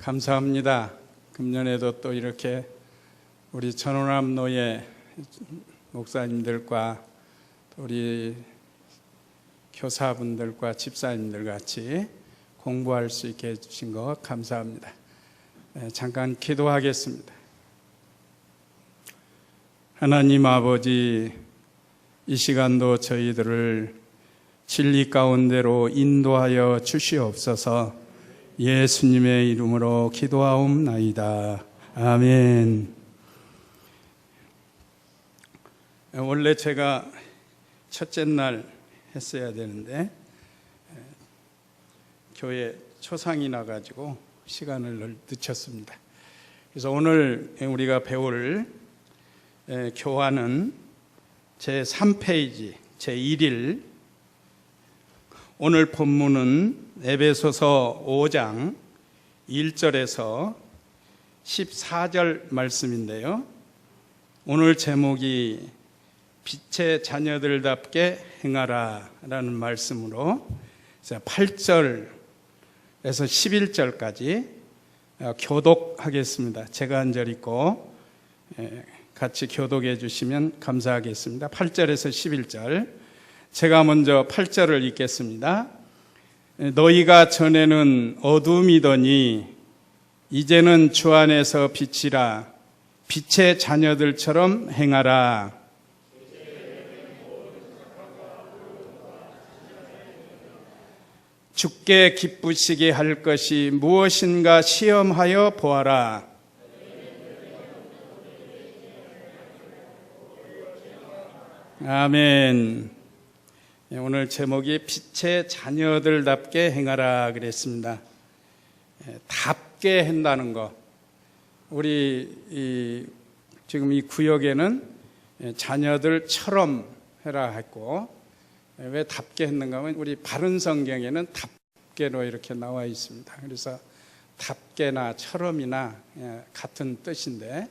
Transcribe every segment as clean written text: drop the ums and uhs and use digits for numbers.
감사합니다. 금년에도 또 이렇게 우리 천호람 노예 목사님들과 우리 교사분들과 집사님들 같이 공부할 수 있게 해주신 것 감사합니다. 잠깐 기도하겠습니다. 하나님 아버지, 이 시간도 저희들을 진리 가운데로 인도하여 주시옵소서. 예수님의 이름으로 기도하옵나이다. 아멘. 원래 제가 첫째 날 했어야 되는데 교회 초상이 나가지고 시간을 늦췄습니다. 그래서 오늘 우리가 배울 교환은 제3페이지 제1일, 오늘 본문은 에베소서 5장 1절에서 14절 말씀인데요. 오늘 제목이 빛의 자녀들답게 행하라 라는 말씀으로 8절에서 11절까지 교독하겠습니다. 제가 한 절 읽고 같이 교독해 주시면 감사하겠습니다. 8절에서 11절, 제가 먼저 8절을 읽겠습니다. 너희가 전에는 어둠이더니 이제는 주 안에서 빛이라. 빛의 자녀들처럼 행하라. 주께 기쁘시게 할 것이 무엇인가 시험하여 보아라. 아멘. 오늘 제목이 빛의 자녀들답게 행하라 그랬습니다. 답게 한다는 거. 우리 지금 이 구역에는 자녀들처럼 해라 했고, 왜 답게 했는가 하면 우리 바른 성경에는 답게로 이렇게 나와 있습니다. 그래서 답게나 처럼이나 같은 뜻인데,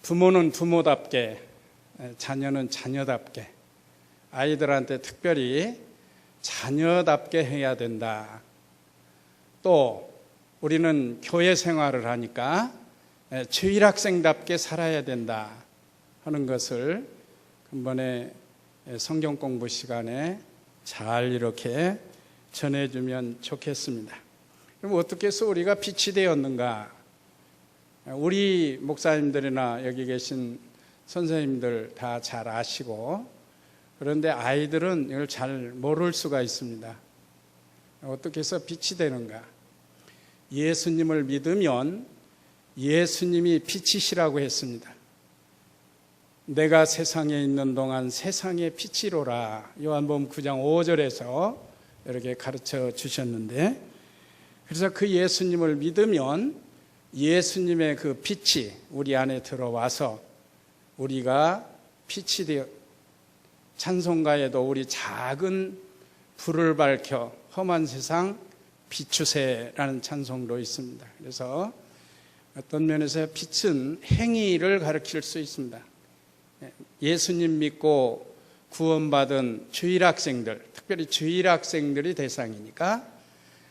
부모는 부모답게, 자녀는 자녀답게, 아이들한테 특별히 자녀답게 해야 된다. 또 우리는 교회 생활을 하니까 주일학생답게 살아야 된다 하는 것을 이번에 성경 공부 시간에 잘 이렇게 전해주면 좋겠습니다. 그럼 어떻게 해서 우리가 빛이 되었는가? 우리 목사님들이나 여기 계신 선생님들 다 잘 아시고, 그런데 아이들은 이걸 잘 모를 수가 있습니다. 어떻게 해서 빛이 되는가? 예수님을 믿으면 예수님이 빛이시라고 했습니다. 내가 세상에 있는 동안 세상의 빛이로라. 요한복음 9장 5절에서 이렇게 가르쳐 주셨는데, 그래서 그 예수님을 믿으면 예수님의 그 빛이 우리 안에 들어와서 우리가 빛이 되어, 찬송가에도 우리 작은 불을 밝혀 험한 세상 비추세라는 찬송도 있습니다. 그래서 어떤 면에서 빛은 행위를 가리킬 수 있습니다. 예수님 믿고 구원받은 주일학생들, 특별히 주일학생들이 대상이니까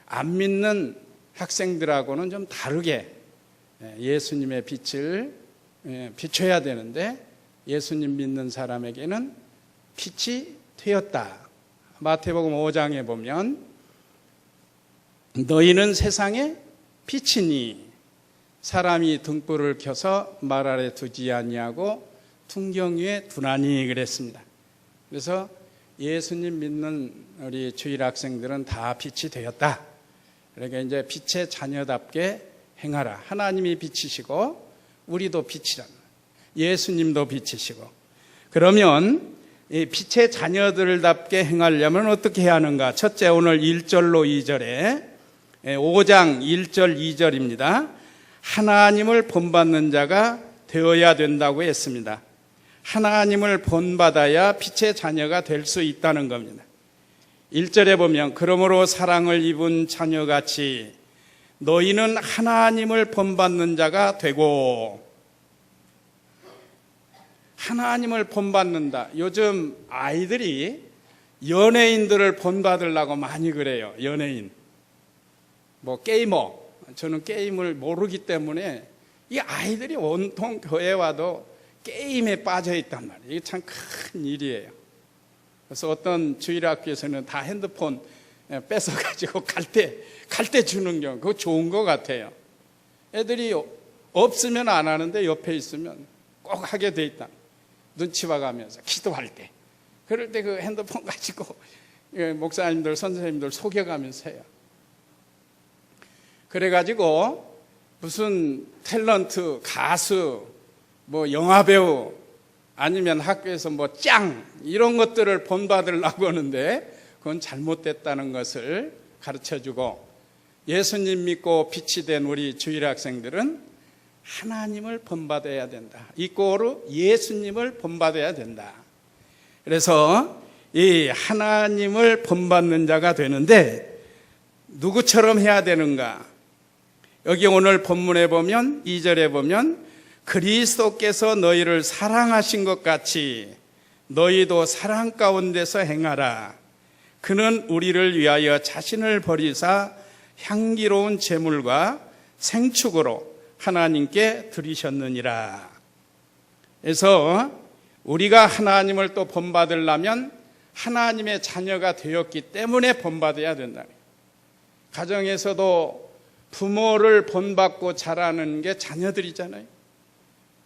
안 믿는 학생들하고는 좀 다르게 예수님의 빛을 비춰야 되는데, 예수님 믿는 사람에게는 빛이 되었다. 마태복음 5장에 보면 너희는 세상의 빛이니 사람이 등불을 켜서 말 아래 두지 아니하고 풍경 위에 두나니 그랬습니다. 그래서 예수님 믿는 우리 주일학생들은 다 빛이 되었다. 그러니까 이제 빛의 자녀답게 행하라. 하나님이 빛이시고 우리도 빛이란, 예수님도 빛이시고. 그러면 이 빛의 자녀들답게 행하려면 어떻게 해야 하는가? 첫째, 오늘 1절로 2절에 5장 1절 2절입니다. 하나님을 본받는 자가 되어야 된다고 했습니다. 하나님을 본받아야 빛의 자녀가 될 수 있다는 겁니다. 1절에 보면 그러므로 사랑을 입은 자녀같이 너희는 하나님을 본받는 자가 되고. 하나님을 본받는다. 요즘 아이들이 연예인들을 본받으려고 많이 그래요. 연예인. 뭐 게이머, 저는 게임을 모르기 때문에 이 아이들이 온통 교회 와도 게임에 빠져 있단 말이에요. 이게 참 큰 일이에요. 그래서 어떤 주일학교에서는 다 핸드폰 뺏어가지고 갈 때 주는 경우, 그거 좋은 것 같아요. 애들이 없으면 안 하는데 옆에 있으면 꼭 하게 돼 있다. 눈치 봐가면서 기도할 때. 그럴 때 그 핸드폰 가지고 목사님들, 선생님들 속여가면서 해요. 그래가지고 무슨 탤런트, 가수, 뭐 영화배우, 아니면 학교에서 뭐 짱 이런 것들을 본받으려고 하는데 그건 잘못됐다는 것을 가르쳐주고, 예수님 믿고 빛이 된 우리 주일 학생들은 하나님을 본받아야 된다. 이꼬르 예수님을 본받아야 된다. 그래서 이 하나님을 본받는 자가 되는데 누구처럼 해야 되는가? 여기 오늘 본문에 보면 2절에 보면 그리스도께서 너희를 사랑하신 것 같이 너희도 사랑 가운데서 행하라. 그는 우리를 위하여 자신을 버리사 향기로운 제물과 생축으로 하나님께 드리셨느니라. 그래서 우리가 하나님을 또 본받으려면 하나님의 자녀가 되었기 때문에 본받아야 된다. 가정에서도 부모를 본받고 자라는 게 자녀들이잖아요.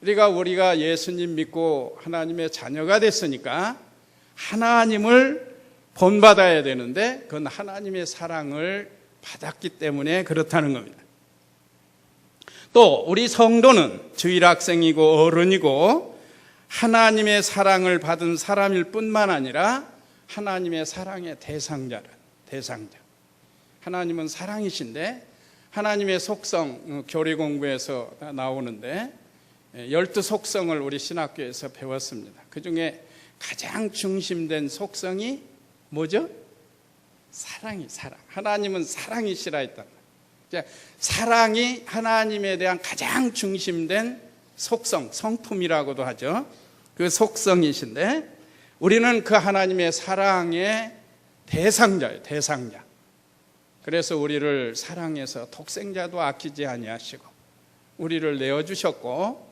그러니까 우리가 예수님 믿고 하나님의 자녀가 됐으니까 하나님을 본받아야 되는데 그건 하나님의 사랑을 받았기 때문에 그렇다는 겁니다. 또 우리 성도는 주일학생이고 어른이고 하나님의 사랑을 받은 사람일 뿐만 아니라 하나님의 사랑의 대상자. 하나님은 사랑이신데 하나님의 속성, 교리 공부에서 나오는데 12속성을 우리 신학교에서 배웠습니다. 그 중에 가장 중심된 속성이 뭐죠? 사랑. 하나님은 사랑이시라 했다. 사랑이 하나님에 대한 가장 중심된 속성, 성품이라고도 하죠. 그 속성이신데 우리는 그 하나님의 사랑의 대상자예요. 대상자. 그래서 우리를 사랑해서 독생자도 아끼지 아니하시고 우리를 내어주셨고,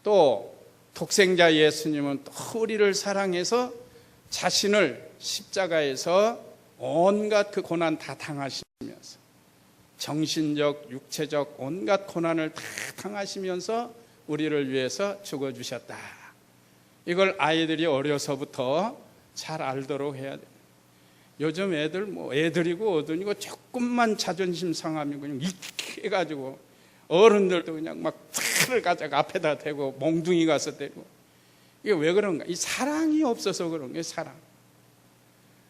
또 독생자 예수님은 또 우리를 사랑해서 자신을 십자가에서 온갖 그 고난 다 당하시면서 정신적, 육체적 온갖 고난을 다 당하시면서 우리를 위해서 죽어주셨다. 이걸 아이들이 어려서부터 잘 알도록 해야 돼요. 요즘 애들 애들이고 어른이고 조금만 자존심 상하면 그냥 이렇게 해가지고 어른들도 그냥 막 칼을 가져가 앞에다 대고 몽둥이 가서 대고. 이게 왜 그런가? 이 사랑이 없어서 그런 거예요.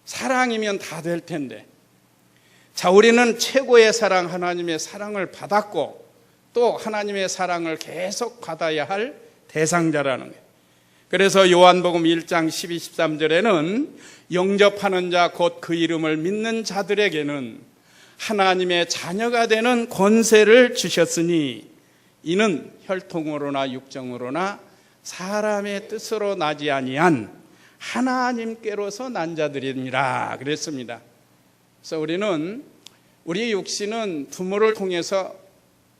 사랑이면 다 될 텐데. 자, 우리는 최고의 사랑, 하나님의 사랑을 받았고 또 하나님의 사랑을 계속 받아야 할 대상자라는 거예요. 그래서 요한복음 1장 12, 13절에는 영접하는 자 곧 그 이름을 믿는 자들에게는 하나님의 자녀가 되는 권세를 주셨으니 이는 혈통으로나 육정으로나 사람의 뜻으로 나지 아니한 하나님께로서 난 자들이니라 그랬습니다. 그래서 우리 육신은 부모를 통해서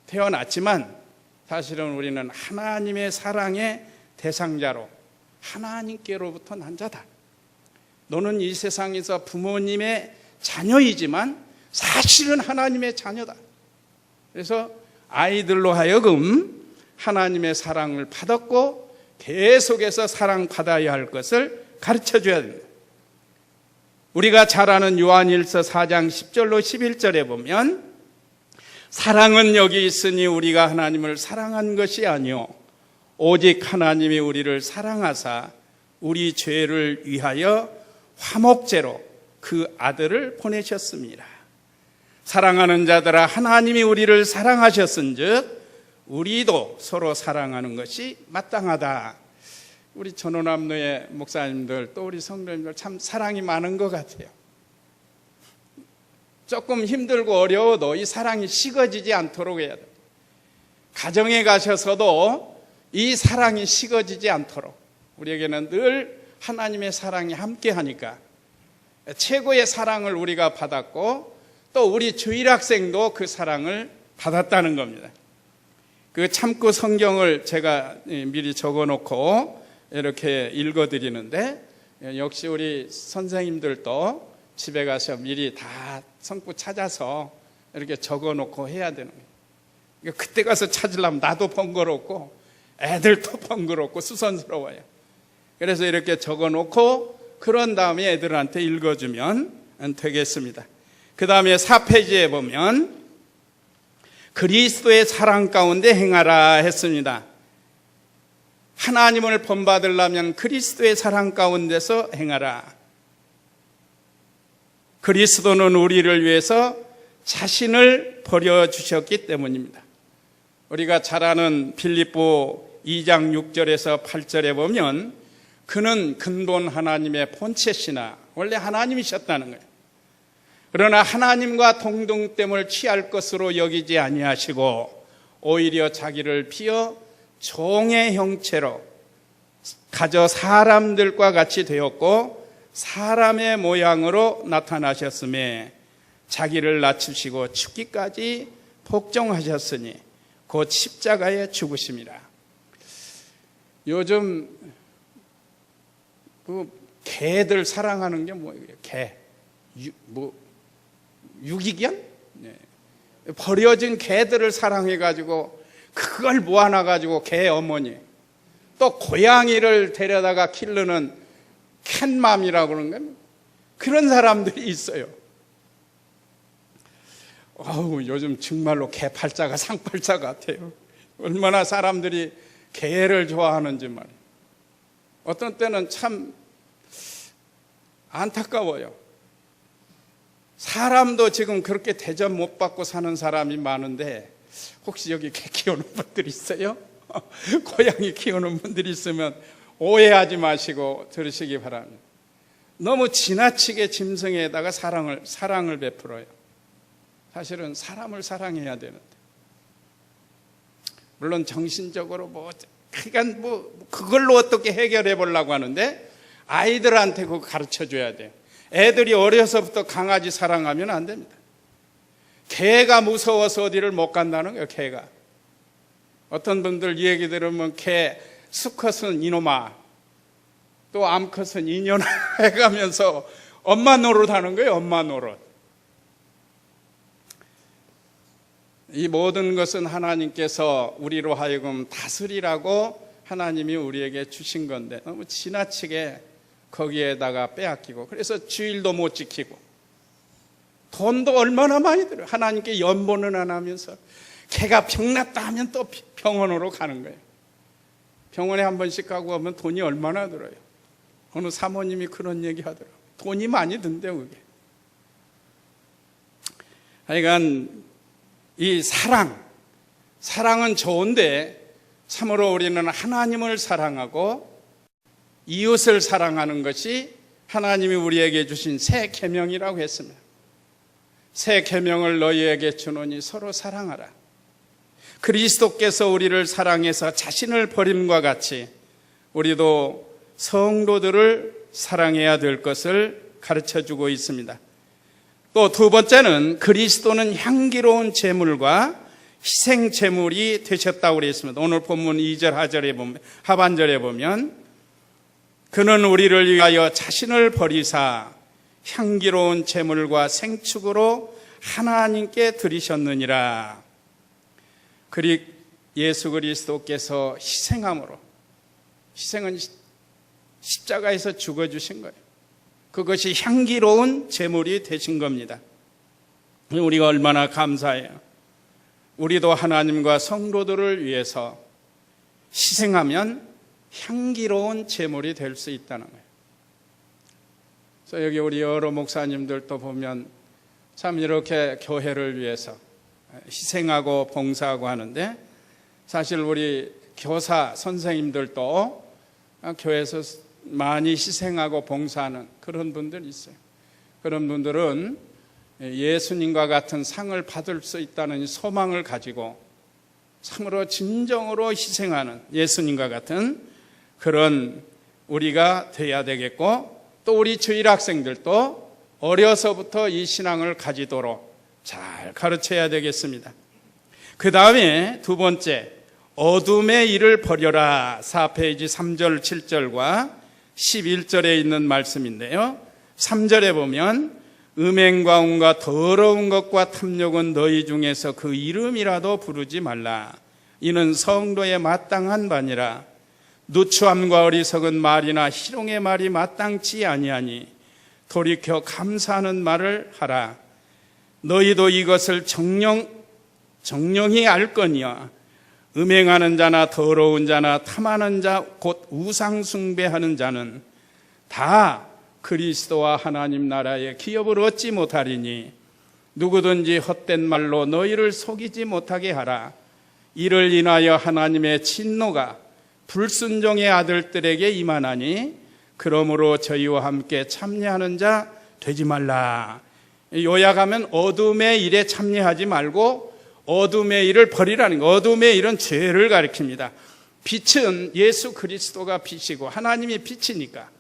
태어났지만 사실은 우리는 하나님의 사랑의 대상자로 하나님께로부터 난 자다. 너는 이 세상에서 부모님의 자녀이지만 사실은 하나님의 자녀다. 그래서 아이들로 하여금 하나님의 사랑을 받았고 계속해서 사랑받아야 할 것을 가르쳐줘야 됩니다. 우리가 잘 아는 요한일서 4장 10절로 11절에 보면 사랑은 여기 있으니 우리가 하나님을 사랑한 것이 아니요 오직 하나님이 우리를 사랑하사 우리 죄를 위하여 화목제로 그 아들을 보내셨습니다. 사랑하는 자들아 하나님이 우리를 사랑하셨은즉 우리도 서로 사랑하는 것이 마땅하다. 우리 전원암로의 목사님들 또 우리 성도님들 참 사랑이 많은 것 같아요. 조금 힘들고 어려워도 이 사랑이 식어지지 않도록 해야 돼요. 가정에 가셔서도 이 사랑이 식어지지 않도록 우리에게는 늘 하나님의 사랑이 함께하니까 최고의 사랑을 우리가 받았고 또 우리 주일학생도 그 사랑을 받았다는 겁니다. 그 참고 성경을 제가 미리 적어놓고 이렇게 읽어드리는데, 역시 우리 선생님들도 집에 가서 미리 다 성구 찾아서 이렇게 적어놓고 해야 되는 거예요. 그때 가서 찾으려면 나도 번거롭고 애들도 번거롭고 수선스러워요. 그래서 이렇게 적어놓고 그런 다음에 애들한테 읽어주면 되겠습니다. 그 다음에 4페이지에 보면 그리스도의 사랑 가운데 행하라 했습니다. 하나님을 본받으려면 그리스도의 사랑 가운데서 행하라. 그리스도는 우리를 위해서 자신을 버려주셨기 때문입니다. 우리가 잘 아는 빌립보 2장 6절에서 8절에 보면 그는 근본 하나님의 본체시나, 원래 하나님이셨다는 거예요. 그러나 하나님과 동등됨을 취할 것으로 여기지 아니하시고 오히려 자기를 비어 종의 형체로 가져 사람들과 같이 되었고 사람의 모양으로 나타나셨음에 자기를 낮추시고 죽기까지 복종하셨으니 곧 십자가에 죽으심이라. 요즘 그 개들 사랑하는 게 뭐예요? 개, 유기견? 네. 버려진 개들을 사랑해가지고 그걸 모아놔가지고 개 어머니, 또 고양이를 데려다가 키르는 캣맘이라고 그러는 거예요. 그런 사람들이 있어요. 요즘 정말로 개팔자가 상팔자 같아요. 얼마나 사람들이 개를 좋아하는지 말이에요. 어떤 때는 참 안타까워요. 사람도 지금 그렇게 대접 못 받고 사는 사람이 많은데 혹시 여기 개 키우는 분들 있어요? 고양이 키우는 분들이 있으면 오해하지 마시고 들으시기 바랍니다. 너무 지나치게 짐승에다가 사랑을 베풀어요. 사실은 사람을 사랑해야 되는데, 물론 정신적으로 그걸로 어떻게 해결해 보려고 하는데 아이들한테 그거 가르쳐 줘야 돼요. 애들이 어려서부터 강아지 사랑하면 안 됩니다. 개가 무서워서 어디를 못 간다는 거예요. 개가. 어떤 분들 얘기 들으면 개 수컷은 이놈아, 또 암컷은 이년아 해가면서 엄마 노릇하는 거예요. 엄마 노릇. 이 모든 것은 하나님께서 우리로 하여금 다스리라고 하나님이 우리에게 주신 건데 너무 지나치게 거기에다가 빼앗기고, 그래서 주일도 못 지키고 돈도 얼마나 많이 들어요. 하나님께 연보는 안 하면서 개가 병났다 하면 또 병원으로 가는 거예요. 병원에 한 번씩 가고 오면 돈이 얼마나 들어요. 어느 사모님이 그런 얘기 하더라고요. 돈이 많이 든대요, 그게. 하여간 이 사랑은 좋은데 참으로 우리는 하나님을 사랑하고 이웃을 사랑하는 것이 하나님이 우리에게 주신 새 계명이라고 했습니다. 새 계명을 너희에게 주노니 서로 사랑하라. 그리스도께서 우리를 사랑해서 자신을 버림과 같이 우리도 성도들을 사랑해야 될 것을 가르쳐주고 있습니다. 또 두 번째는 그리스도는 향기로운 제물과 희생 제물이 되셨다고 그랬습니다. 오늘 본문 2절 하반절에 보면 그는 우리를 위하여 자신을 버리사 향기로운 제물과 생축으로 하나님께 드리셨느니라. 예수 그리스도께서 희생함으로, 희생은 십자가에서 죽어주신 거예요. 그것이 향기로운 제물이 되신 겁니다. 우리가 얼마나 감사해요. 우리도 하나님과 성도들을 위해서 희생하면 향기로운 제물이 될 수 있다는 거예요. 그래서 여기 우리 여러 목사님들도 보면 참 이렇게 교회를 위해서 희생하고 봉사하고 하는데, 사실 우리 교사 선생님들도 교회에서 많이 희생하고 봉사하는 그런 분들이 있어요. 그런 분들은 예수님과 같은 상을 받을 수 있다는 소망을 가지고 참으로 진정으로 희생하는 예수님과 같은 그런 우리가 돼야 되겠고, 또 우리 주일학생들도 어려서부터 이 신앙을 가지도록 잘 가르쳐야 되겠습니다. 그 다음에 두 번째, 어둠의 일을 버려라. 4페이지 3절 7절과 11절에 있는 말씀인데요. 3절에 보면 음행과 온갖 더러운 것과 탐욕은 너희 중에서 그 이름이라도 부르지 말라. 이는 성도에 마땅한 바니라. 누추함과 어리석은 말이나 희롱의 말이 마땅치 아니하니 돌이켜 감사하는 말을 하라. 너희도 이것을 정령히 알거니와 음행하는 자나 더러운 자나 탐하는 자 곧 우상 숭배하는 자는 다 그리스도와 하나님 나라의 기업을 얻지 못하리니 누구든지 헛된 말로 너희를 속이지 못하게 하라. 이를 인하여 하나님의 진노가 불순종의 아들들에게 임하나니 그러므로 저희와 함께 참여하는 자 되지 말라. 요약하면 어둠의 일에 참여하지 말고 어둠의 일을 버리라는 거. 어둠의 일은 죄를 가리킵니다. 빛은 예수 그리스도가 빛이고 하나님이 빛이니까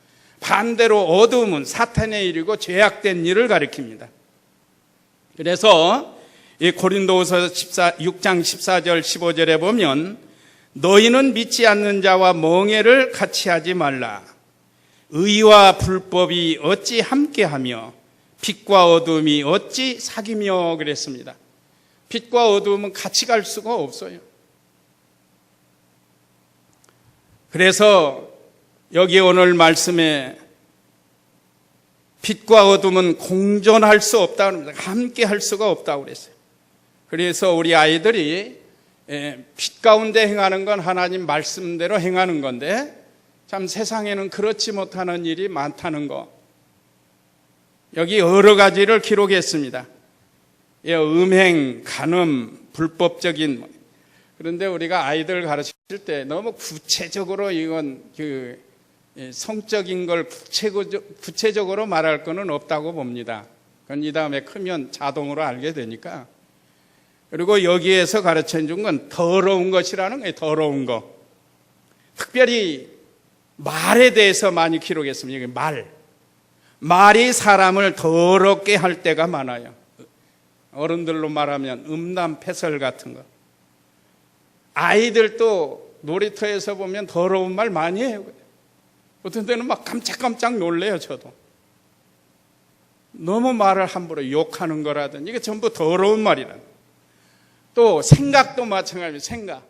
반대로 어둠은 사탄의 일이고 죄악된 일을 가리킵니다. 그래서 이 고린도후서 6장 14절 15절에 보면 너희는 믿지 않는 자와 멍에를 같이 하지 말라. 의와 불법이 어찌 함께하며 빛과 어둠이 어찌 사귀며 그랬습니다. 빛과 어둠은 같이 갈 수가 없어요. 그래서 여기 오늘 말씀에 빛과 어둠은 공존할 수 없다고 합니다. 함께 할 수가 없다고 그랬어요. 그래서 우리 아이들이 빛 가운데 행하는 건 하나님 말씀대로 행하는 건데 참 세상에는 그렇지 못하는 일이 많다는 거. 여기 여러 가지를 기록했습니다. 음행, 간음, 불법적인. 그런데 우리가 아이들 가르칠 때 너무 구체적으로 이건 성적인 걸 구체적으로 말할 거는 없다고 봅니다. 그건 이 다음에 크면 자동으로 알게 되니까. 그리고 여기에서 가르쳐 준 건 더러운 것이라는 거예요. 더러운 거. 특별히 말에 대해서 많이 기록했습니다. 여기 말이 사람을 더럽게 할 때가 많아요. 어른들로 말하면 음란패설 같은 거. 아이들도 놀이터에서 보면 더러운 말 많이 해요. 어떤 때는 막 깜짝깜짝 놀래요. 저도. 너무 말을 함부로 욕하는 거라든지 이게 전부 더러운 말이라. 또 생각도 마찬가지입니다. 생각.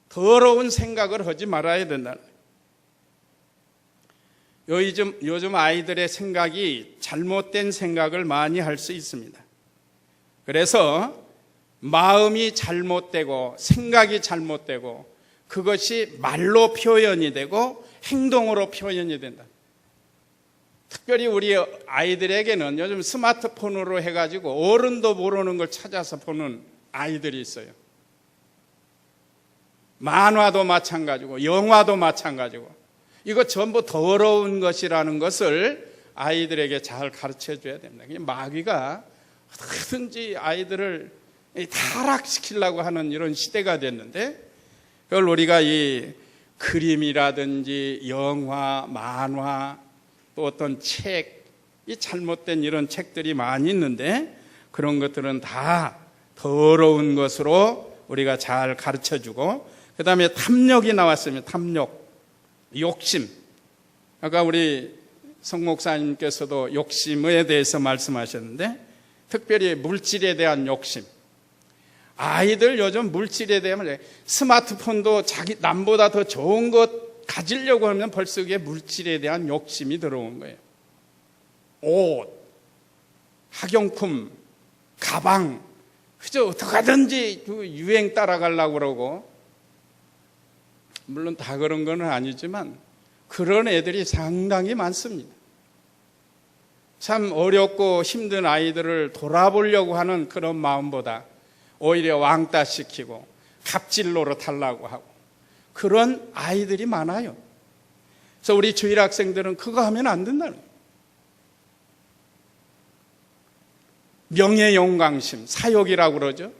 더러운 생각을 하지 말아야 된다. 요즘 아이들의 생각이 잘못된 생각을 많이 할 수 있습니다. 그래서 마음이 잘못되고 생각이 잘못되고 그것이 말로 표현이 되고 행동으로 표현이 된다. 특별히 우리 아이들에게는 요즘 스마트폰으로 해가지고 어른도 모르는 걸 찾아서 보는 아이들이 있어요. 만화도 마찬가지고 영화도 마찬가지고 이거 전부 더러운 것이라는 것을 아이들에게 잘 가르쳐줘야 됩니다. 마귀가 어떻게든지 아이들을 타락시키려고 하는 이런 시대가 됐는데 그걸 우리가 이 그림이라든지 영화, 만화 또 어떤 책, 이 잘못된 이런 책들이 많이 있는데 그런 것들은 다 더러운 것으로 우리가 잘 가르쳐주고 그 다음에 탐욕이 나왔습니다. 탐욕, 욕심. 아까 우리 성 목사님께서도 욕심에 대해서 말씀하셨는데 특별히 물질에 대한 욕심. 아이들 요즘 물질에 대한 스마트폰도 남보다 더 좋은 것 가지려고 하면 벌써 그게 물질에 대한 욕심이 들어온 거예요. 옷, 학용품, 가방, 그저 어떻게 하든지 유행 따라가려고 그러고 물론 다 그런 건 아니지만 그런 애들이 상당히 많습니다. 참 어렵고 힘든 아이들을 돌아보려고 하는 그런 마음보다 오히려 왕따시키고 갑질 노릇하려고 하고 그런 아이들이 많아요. 그래서 우리 주일 학생들은 그거 하면 안 된다는 거예요. 명예영광심, 사욕이라고 그러죠.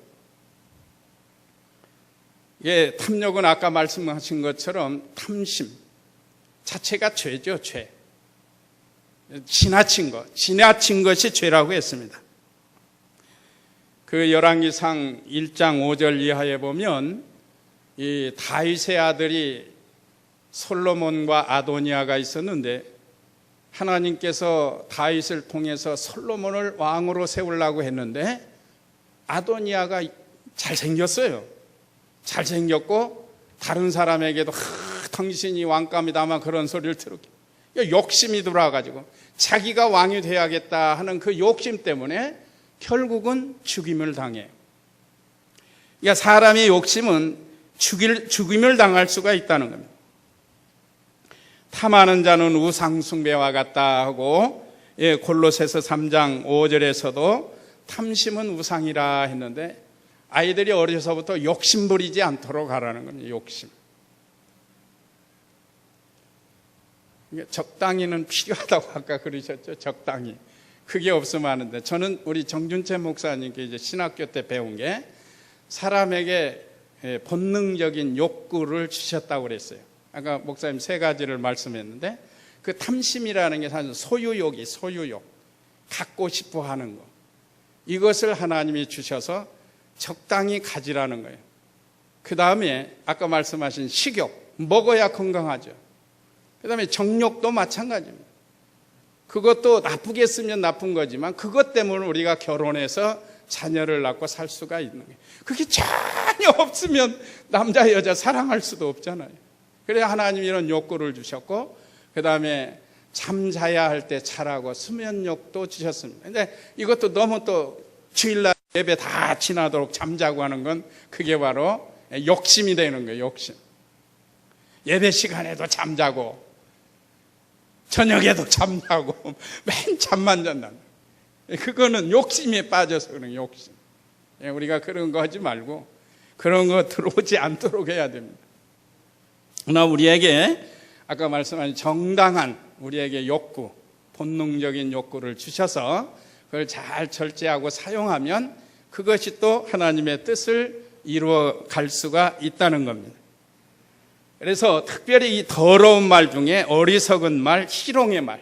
이게 탐욕은 아까 말씀하신 것처럼 탐심 자체가 죄죠, 죄. 지나친 것이 죄라고 했습니다. 그 열왕기상 1장 5절 이하에 보면 이 다윗의 아들이 솔로몬과 아도니아가 있었는데 하나님께서 다윗을 통해서 솔로몬을 왕으로 세우려고 했는데 아도니아가 잘생겼어요. 잘생겼고 다른 사람에게도 당신이 왕감이다 아마 그런 소리를 들었고 욕심이 들어와가지고 자기가 왕이 돼야겠다 하는 그 욕심 때문에 결국은 죽임을 당해요. 그러니까 사람의 욕심은 죽임을 당할 수가 있다는 겁니다. 탐하는 자는 우상 숭배와 같다 하고 골로새서 3장 5절에서도 탐심은 우상이라 했는데 아이들이 어려서부터 욕심 부리지 않도록 하라는 겁니다. 욕심. 적당히는 필요하다고 아까 그러셨죠. 적당히. 그게 없으면 하는데 저는 우리 정준채 목사님께 이제 신학교 때 배운 게 사람에게 본능적인 욕구를 주셨다고 그랬어요. 아까 목사님 3가지를 말씀했는데 그 탐심이라는 게 사실 소유욕이 소유욕. 갖고 싶어 하는 거. 이것을 하나님이 주셔서 적당히 가지라는 거예요. 그 다음에 아까 말씀하신 식욕. 먹어야 건강하죠. 그 다음에 정욕도 마찬가지입니다. 그것도 나쁘게 쓰면 나쁜 거지만 그것 때문에 우리가 결혼해서 자녀를 낳고 살 수가 있는 거예요. 그게 전혀 없으면 남자 여자 사랑할 수도 없잖아요. 그래야 하나님이 이런 욕구를 주셨고 그 다음에 잠자야 할 때 자라고 수면욕도 주셨습니다. 근데 이것도 너무 또 주일날 예배 다 지나도록 잠자고 하는 건 그게 바로 욕심이 되는 거예요. 욕심. 예배 시간에도 잠자고 저녁에도 잠자고 맨 잠만 잔다. 그거는 욕심에 빠져서 그런 욕심. 우리가 그런 거 하지 말고 그런 거 들어오지 않도록 해야 됩니다. 그러나 우리에게 아까 말씀하신 정당한 우리에게 욕구, 본능적인 욕구를 주셔서 그걸 잘 절제하고 사용하면 그것이 또 하나님의 뜻을 이루어 갈 수가 있다는 겁니다. 그래서 특별히 이 더러운 말 중에 어리석은 말, 희롱의 말,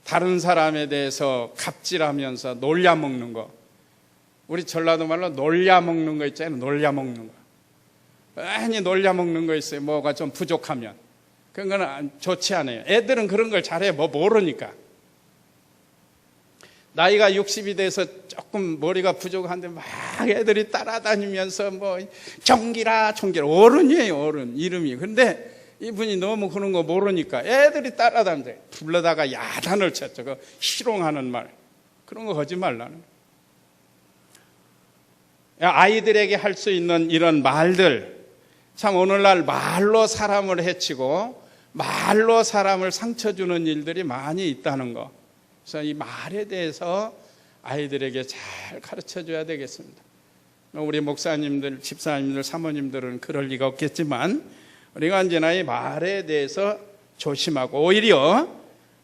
다른 사람에 대해서 갑질하면서 놀려먹는 거. 우리 전라도 말로 놀려먹는 거 있잖아요. 놀려먹는 거. 많이 놀려먹는 거 있어요. 뭐가 좀 부족하면. 그런 건 좋지 않아요. 애들은 그런 걸 잘해. 모르니까. 나이가 60이 돼서 조금 머리가 부족한데 막 애들이 따라다니면서 뭐 종기라 어른이에요. 어른 이름이. 근데 이분이 너무 그런 거 모르니까 애들이 따라다니는데 불러다가 야단을 쳤죠. 그 희롱하는 말. 그런 거 하지 말라는. 아이들에게 할 수 있는 이런 말들. 참 오늘날 말로 사람을 해치고 말로 사람을 상처 주는 일들이 많이 있다는 거. 그래서 이 말에 대해서 아이들에게 잘 가르쳐 줘야 되겠습니다. 우리 목사님들, 집사님들, 사모님들은 그럴 리가 없겠지만 우리가 언제나 이 말에 대해서 조심하고 오히려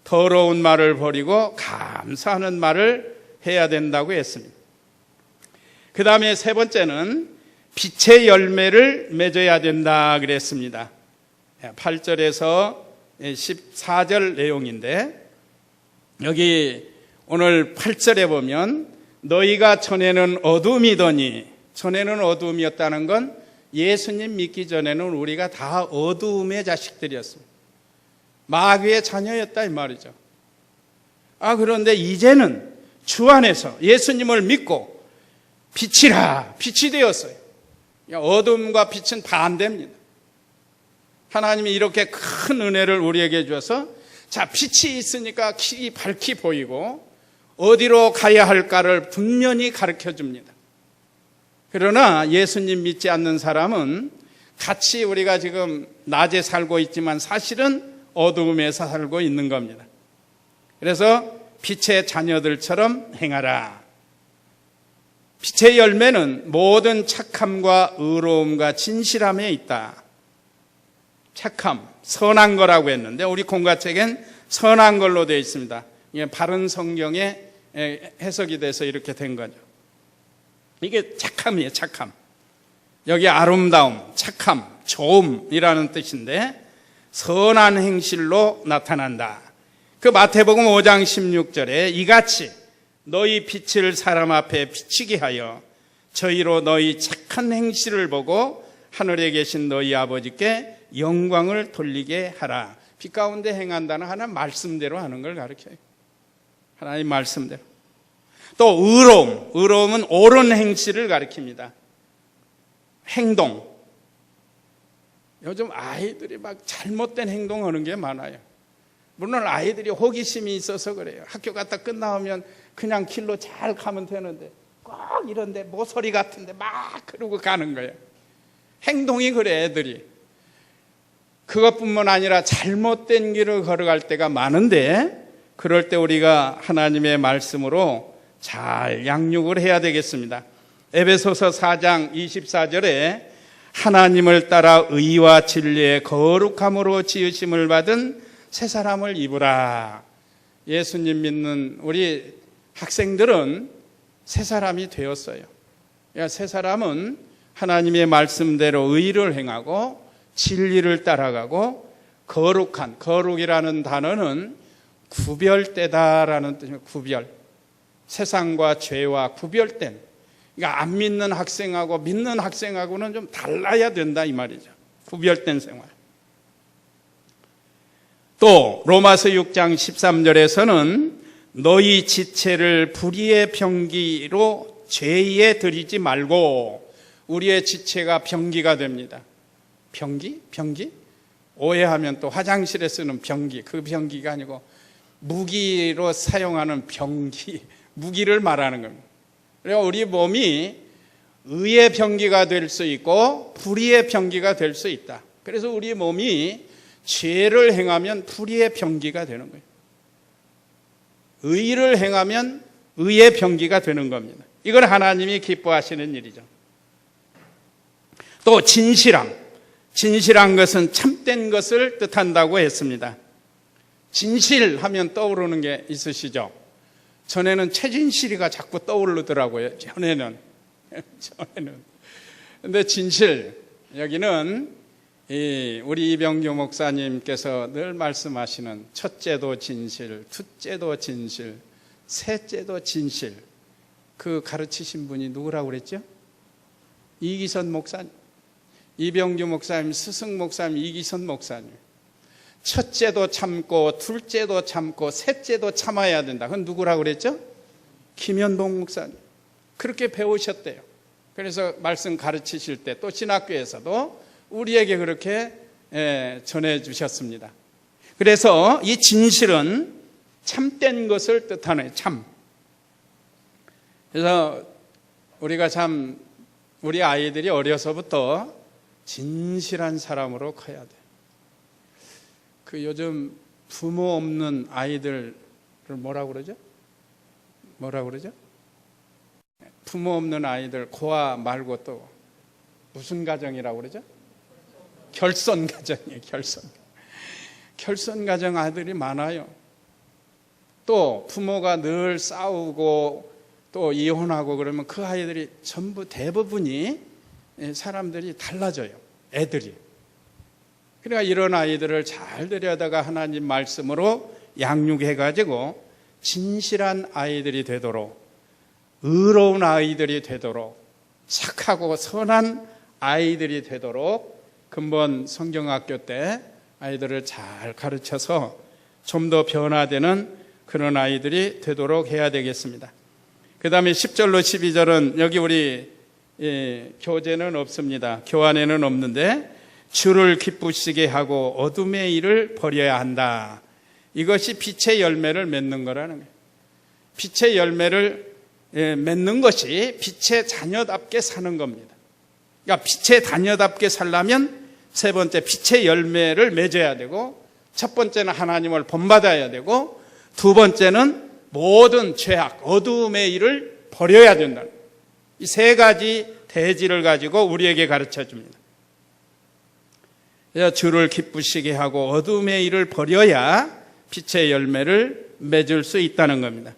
더러운 말을 버리고 감사하는 말을 해야 된다고 했습니다. 그 다음에 3번째는 빛의 열매를 맺어야 된다 그랬습니다. 8절에서 14절 내용인데 여기 오늘 8절에 보면 너희가 전에는 어둠이더니, 전에는 어둠이었다는 건 예수님 믿기 전에는 우리가 다 어두움의 자식들이었습니다. 마귀의 자녀였다 이 말이죠. 그런데 이제는 주 안에서 예수님을 믿고 빛이라, 빛이 되었어요. 어둠과 빛은 반대입니다. 하나님이 이렇게 큰 은혜를 우리에게 주어서 자, 빛이 있으니까 길이 밝히 보이고 어디로 가야 할까를 분명히 가르쳐 줍니다. 그러나 예수님 믿지 않는 사람은 같이 우리가 지금 낮에 살고 있지만 사실은 어두움에서 살고 있는 겁니다. 그래서 빛의 자녀들처럼 행하라. 빛의 열매는 모든 착함과 의로움과 진실함에 있다. 착함, 선한 거라고 했는데 우리 공과책엔 선한 걸로 되어 있습니다. 이게 바른 성경에 해석이 돼서 이렇게 된 거죠. 이게 착함이에요. 착함. 여기 아름다움, 착함, 좋음이라는 뜻인데 선한 행실로 나타난다. 그 마태복음 5장 16절에 이같이 너희 빛을 사람 앞에 비치게 하여 저희로 너희 착한 행실을 보고 하늘에 계신 너희 아버지께 영광을 돌리게 하라. 빛 가운데 행한다는 하나님 말씀대로 하는 걸 가르쳐요. 하나님 말씀대로. 또 의로움은 옳은 행실을 가리킵니다. 행동. 요즘 아이들이 막 잘못된 행동하는 게 많아요. 물론 아이들이 호기심이 있어서 그래요. 학교 갔다 끝나오면 그냥 길로 잘 가면 되는데 꼭 이런데 모서리 같은데 막 그러고 가는 거예요. 행동이 그래, 애들이. 그것뿐만 아니라 잘못된 길을 걸어갈 때가 많은데, 그럴 때 우리가 하나님의 말씀으로 잘 양육을 해야 되겠습니다. 에베소서 4장 24절에 하나님을 따라 의와 진리의 거룩함으로 지으심을 받은 새 사람을 입으라. 예수님 믿는 우리 학생들은 새 사람이 되었어요. 그러니까 새 사람은 하나님의 말씀대로 의를 행하고 진리를 따라가고 거룩이라는 단어는 구별되다라는 뜻입니다. 구별. 세상과 죄와 구별된. 그러니까 안 믿는 학생하고 믿는 학생하고는 좀 달라야 된다 이 말이죠. 구별된 생활. 또 로마서 6장 13절에서는 너희 지체를 불의의 병기로 죄에 들이지 말고. 우리의 지체가 병기가 됩니다. 병기? 오해하면 또 화장실에 쓰는 병기, 그 병기가 아니고 무기로 사용하는 병기, 무기를 말하는 겁니다. 그래서 우리 몸이 의의 병기가 될 수 있고 불의의 병기가 될 수 있다. 그래서 우리 몸이 죄를 행하면 불의의 병기가 되는 거예요. 의를 행하면 의의 병기가 되는 겁니다. 이걸 하나님이 기뻐하시는 일이죠. 또 진실한 것은 참된 것을 뜻한다고 했습니다. 진실하면 떠오르는 게 있으시죠? 전에는 최진실이가 자꾸 떠오르더라고요. 전에는. 근데 진실, 여기는 우리 이병규 목사님께서 늘 말씀하시는 첫째도 진실, 둘째도 진실, 셋째도 진실. 그 가르치신 분이 누구라고 그랬죠? 이기선 목사님. 이병규 목사님, 스승 목사님, 이기선 목사님. 첫째도 참고, 둘째도 참고, 셋째도 참아야 된다. 그건 누구라고 그랬죠? 김현봉 목사님. 그렇게 배우셨대요. 그래서 말씀 가르치실 때 또 신학교에서도 우리에게 그렇게 전해주셨습니다. 그래서 이 진실은 참된 것을 뜻하는 참. 그래서 우리가 참 우리 아이들이 어려서부터 진실한 사람으로 커야 돼. 그 요즘 부모 없는 아이들을 뭐라고 그러죠? 부모 없는 아이들, 고아 말고 또 무슨 가정이라고 그러죠? 결손 가정이에요. 결손 가정 아들이 많아요. 또 부모가 늘 싸우고 또 이혼하고 그러면 그 아이들이 전부 대부분이 사람들이 달라져요. 애들이. 그러니까 이런 아이들을 잘 들여다가 하나님 말씀으로 양육해가지고 진실한 아이들이 되도록, 의로운 아이들이 되도록, 착하고 선한 아이들이 되도록 근본 성경학교 때 아이들을 잘 가르쳐서 좀 더 변화되는 그런 아이들이 되도록 해야 되겠습니다. 그 다음에 10절로 12절은 여기 우리 교재는 없습니다. 교환에는 없는데 주를 기쁘시게 하고 어둠의 일을 버려야 한다. 이것이 빛의 열매를 맺는 거라는 거예요. 빛의 열매를 맺는 것이 빛의 자녀답게 사는 겁니다. 그러니까 빛의 자녀답게 살려면 세 번째 빛의 열매를 맺어야 되고, 첫 번째는 하나님을 본받아야 되고, 두 번째는 모든 죄악, 어두움의 일을 버려야 된다. 이 세 가지 대지를 가지고 우리에게 가르쳐 줍니다. 주를 기쁘시게 하고 어두움의 일을 버려야 빛의 열매를 맺을 수 있다는 겁니다.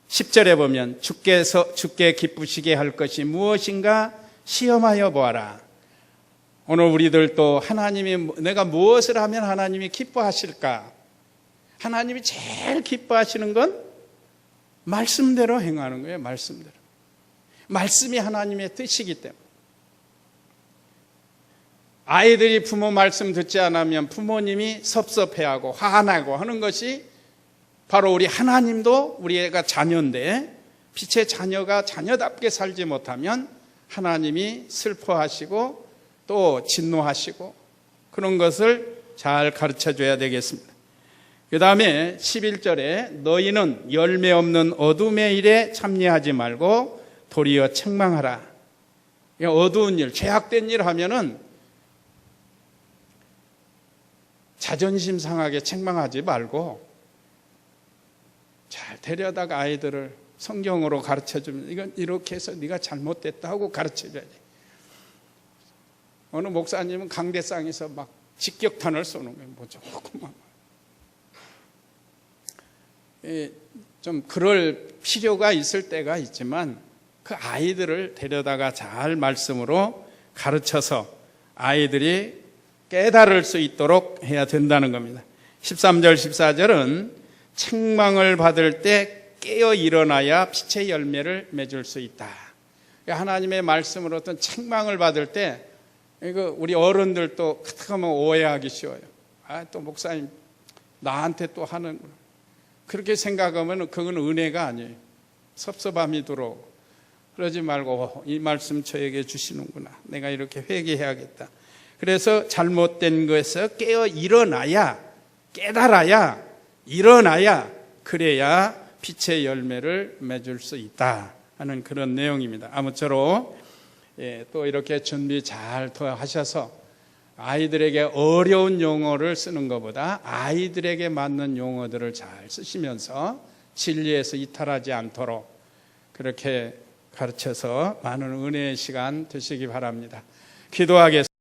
10절에 보면 주께 기쁘시게 할 것이 무엇인가 시험하여 보아라. 오늘 우리들도 하나님이 내가 무엇을 하면 하나님이 기뻐하실까? 하나님이 제일 기뻐하시는 건 말씀대로 행하는 거예요. 말씀대로. 말씀이 하나님의 뜻이기 때문에. 아이들이 부모 말씀 듣지 않으면 부모님이 섭섭해하고 화나고 하는 것이 바로 우리 하나님도 우리 애가 자녀인데 빛의 자녀가 자녀답게 살지 못하면 하나님이 슬퍼하시고 또 진노하시고 그런 것을 잘 가르쳐줘야 되겠습니다. 그 다음에 11절에 너희는 열매 없는 어둠의 일에 참여하지 말고 도리어 책망하라. 어두운 일, 죄악된 일 하면은 자존심 상하게 책망하지 말고 잘 데려다가 아이들을 성경으로 가르쳐주면 이건 이렇게 해서 네가 잘못됐다 하고 가르쳐줘야 돼. 어느 목사님은 강대상에서 막 직격탄을 쏘는 거예요. 뭐 조금만. 좀 그럴 필요가 있을 때가 있지만 그 아이들을 데려다가 잘 말씀으로 가르쳐서 아이들이 깨달을 수 있도록 해야 된다는 겁니다. 13절 14절은 책망을 받을 때 깨어 일어나야 빛의 열매를 맺을 수 있다. 하나님의 말씀으로 어떤 책망을 받을 때 이거 우리 어른들도 가끔은 오해하기 쉬워요. 또 목사님 나한테 또 하는구나. 그렇게 생각하면 그건 은혜가 아니에요. 섭섭함이 들어오고 그러지 말고 이 말씀 저에게 주시는구나. 내가 이렇게 회개해야겠다. 그래서 잘못된 것에서 깨어 일어나야 깨달아야 일어나야 그래야 빛의 열매를 맺을 수 있다 하는 그런 내용입니다. 아무쪼록 또 이렇게 준비 잘 하셔서 아이들에게 어려운 용어를 쓰는 것보다 아이들에게 맞는 용어들을 잘 쓰시면서 진리에서 이탈하지 않도록 그렇게 가르쳐서 많은 은혜의 시간 되시기 바랍니다. 기도하겠습니다.